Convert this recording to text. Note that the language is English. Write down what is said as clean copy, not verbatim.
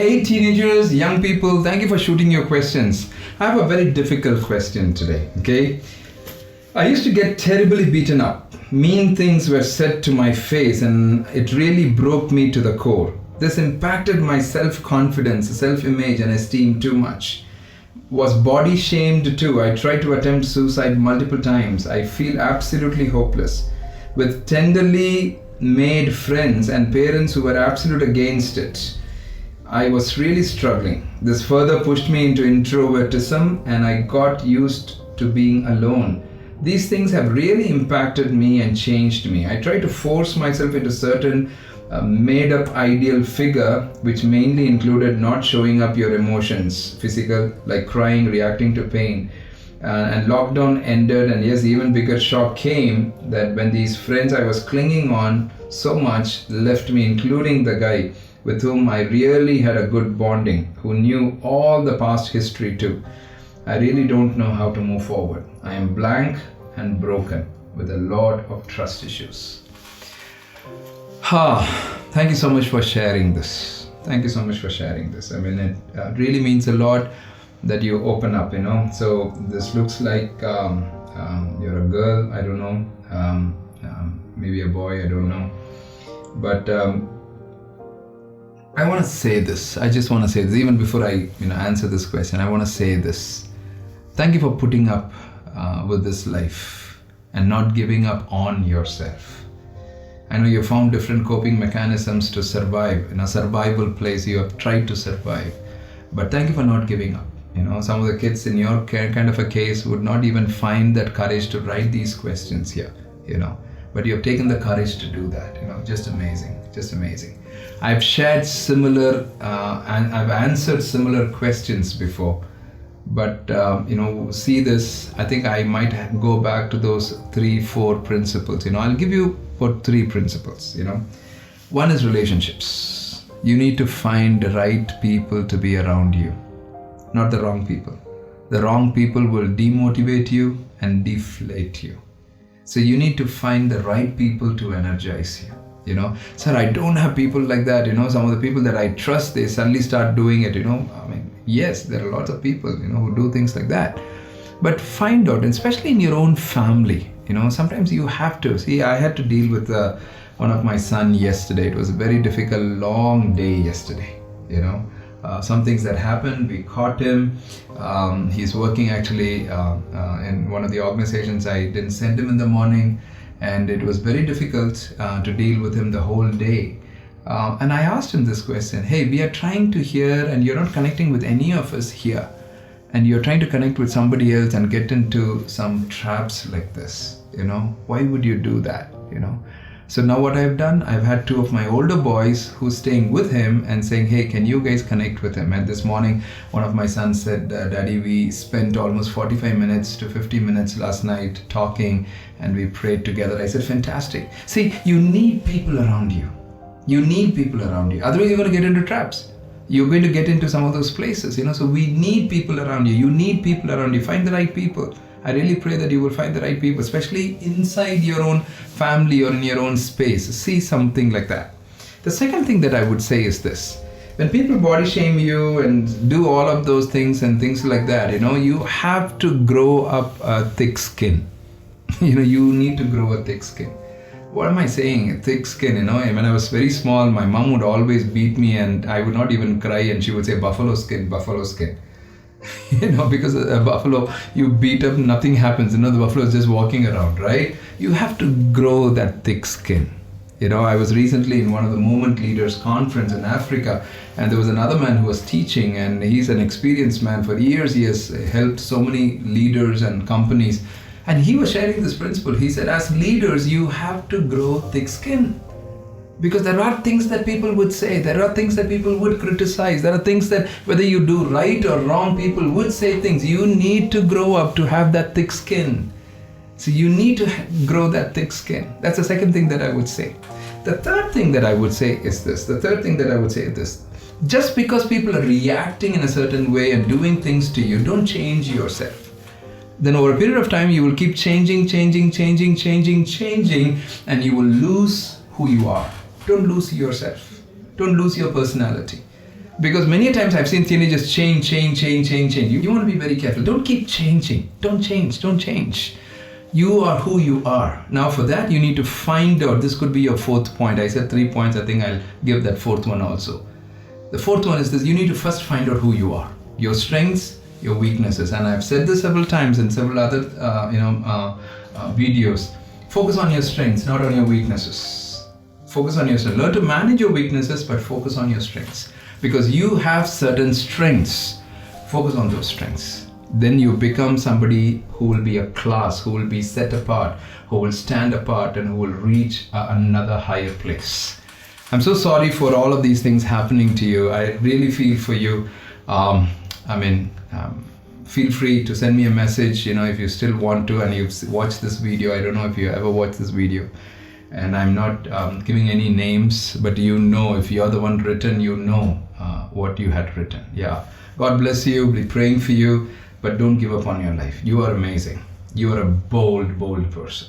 Hey teenagers, young people, thank you for shooting your questions. I have a very difficult question today, okay? I used to get terribly beaten up. Mean things were said to my face and it really broke me to the core. This impacted my self-confidence, self-image and esteem too much. Was body shamed too. I tried to attempt suicide multiple times. I feel absolutely hopeless. With tenderly made friends and parents who were absolutely against it, I was really struggling. This further pushed me into introvertism and I got used to being alone. These things have really impacted me and changed me. I tried to force myself into certain made up ideal figure, which mainly included not showing up your emotions, physical, like crying, reacting to pain. And lockdown ended, and yes, even bigger shock came that when these friends I was clinging on so much left me, including the guy with whom I really had a good bonding, who knew all the past history too. I really don't know how to move forward. I am blank and broken with a lot of trust issues. Thank you so much for sharing this. Thank you so much for sharing this. I mean, it really means a lot that you open up, So this looks like you're a girl, I don't know, maybe a boy, I don't know. But I want to say this. I just want to say this. Even before I answer this question, I want to say this. Thank you for putting up with this life and not giving up on yourself. I know you found different coping mechanisms to survive. In a survival place, you have tried to survive. But thank you for not giving up. Some of the kids in your kind of a case would not even find that courage to write these questions here, But you have taken the courage to do that, Just amazing, just amazing. I've shared similar, and I've answered similar questions before. But, see this, I think I might go back to those 3-4 principles. I'll give you about 3 principles, One is relationships. You need to find the right people to be around you, not the wrong people. The wrong people will demotivate you and deflate you. So you need to find the right people to energize you. Sir, I don't have people like that. Some of the people that I trust, they suddenly start doing it. Yes, there are lots of people, who do things like that. But find out, and especially in your own family, sometimes you have to. See, I had to deal with one of my son yesterday. It was a very difficult, long day yesterday, Some things that happened, we caught him. He's working actually in one of the organizations. I didn't send him in the morning. And it was very difficult to deal with him the whole day. And I asked him this question, hey, we are trying to hear and you're not connecting with any of us here. And you're trying to connect with somebody else and get into some traps like this, Why would you do that, So now what I've done, I've had 2 of my older boys who's staying with him and saying, hey, can you guys connect with him? And this morning, one of my sons said, Daddy, we spent almost 45 minutes to 50 minutes last night talking and we prayed together. I said, fantastic. See, you need people around you. You need people around you. Otherwise, you're going to get into traps. You're going to get into some of those places, So we need people around you. You need people around you. Find the right people. I really pray that you will find the right people, especially inside your own family or in your own space. See something like that. The second thing that I would say is this. When people body shame you and do all of those things and things like that, you have to grow up a thick skin. You need to grow a thick skin. What am I saying? A thick skin, When I was very small, my mom would always beat me and I would not even cry and she would say, buffalo skin, buffalo skin. Because a buffalo, you beat up, nothing happens. The buffalo is just walking around, right? You have to grow that thick skin. I was recently in one of the Movement Leaders Conference in Africa, and there was another man who was teaching, and he's an experienced man. For years, he has helped so many leaders and companies. And he was sharing this principle. He said, as leaders, you have to grow thick skin. Because there are things that people would say, there are things that people would criticize, there are things that whether you do right or wrong, people would say things. You need to grow up to have that thick skin. So you need to grow that thick skin. That's the second thing that I would say. The third thing that I would say is this. Just because people are reacting in a certain way and doing things to you, don't change yourself. Then over a period of time, you will keep changing, and you will lose who you are. Don't lose yourself. Don't lose your personality. Because many times I've seen teenagers change. You want to be very careful. Don't keep changing. Don't change. You are who you are. Now for that, you need to find out, this could be your fourth point. I said 3 points, I think I'll give that fourth one also. The fourth one is this: you need to first find out who you are, your strengths, your weaknesses. And I've said this several times in several other videos. Focus on your strengths, not on your weaknesses. Focus on your strengths. Learn to manage your weaknesses, but focus on your strengths. Because you have certain strengths. Focus on those strengths. Then you become somebody who will be a class, who will be set apart, who will stand apart, and who will reach another higher place. I'm so sorry for all of these things happening to you. I really feel for you. Feel free to send me a message, if you still want to, and you've watched this video. I don't know if you ever watched this video. And I'm not giving any names, but if you're the one written, what you had written. Yeah. God bless you. Be praying for you. But don't give up on your life. You are amazing. You are a bold person.